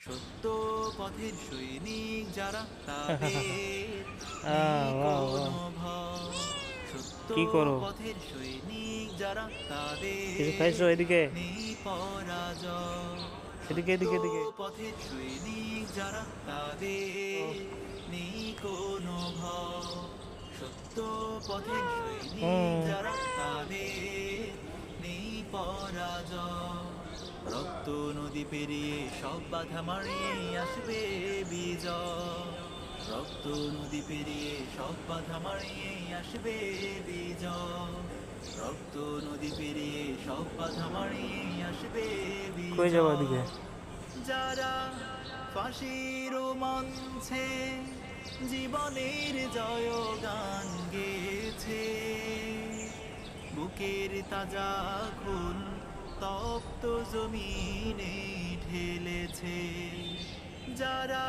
সত্য পথের সৈনিক যারা তাদের নেই কোনো ভয়। সত্য কি করো? পথের সৈনিক যারা কিছু তাদের খাইছো? এদিকে নেই পরাজয়। এদিকে সত্য এদিকে এদিকে। পথের সৈনিক যারা তাদের নেই কোনো ভয়। সত্য পথের সৈনিক যারা তাদের নেই পরাজয়। রক্ত নদী পেরিয়ে সব বাধা মারিয়ে আসবে বিজয়। রক্ত নদী পেরিয়ে সব বাধা মারিয়ে আসবে বিজয়। রক্ত নদী পেরিয়ে সব বাধা মারিয়ে আসবে কই যাবো? বিজয়। এদিকে। যারা ফাঁসির মঞ্চে জীবনের জয়গান গেয়েছে, বুকের তাজা খুন তপ্ত জমিনে ঢেলেছে। যারা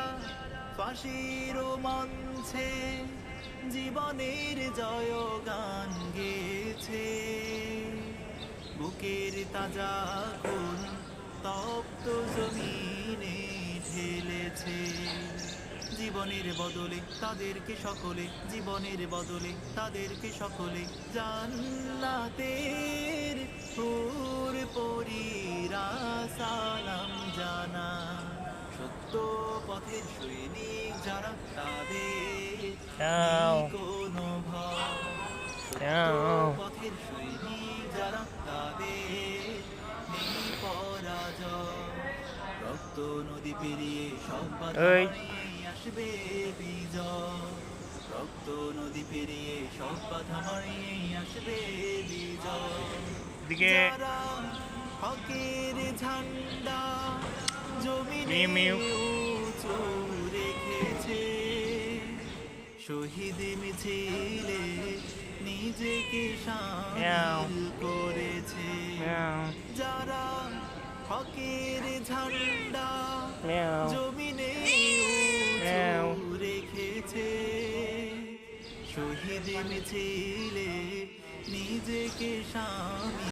ফাঁসির মঞ্চে জীবনের জয়গান গেয়েছে, বুকের তাজা খুন তপ্ত জমিনে ঢেলেছে। জীবনের বদলে তাদেরকে সকলে, জীবনের বদলে তাদেরকে সকলে জান্নাতের হুর পরীরা সালাম জানা। সত্য পথের সৈনিক যারা তাদের নেই কোনো ভয়। সত্য পথের সৈনিক যারা তাদের নেই পরাজয়। রক্ত নদী পেরিয়ে সব বাধা এই মারিয়ে আসবে বিজয়। রক্ত নদী পেরিয়ে সব বাধা মারিয়ে আসবে বিজয়। এদিকে। যারা হকের ঝান্ডা জমিনে মিউ মিউ। উঁচু রেখেছে, শহীদ মিছিলে নিজেকে মিয়াও শামিল করেছে। মিয়াও যারা হকের ঝান্ডা মিয়াও জমিনে মিয়াও। উঁচু রেখেছে, শহীদ মিছিলে নিজেকে শামিল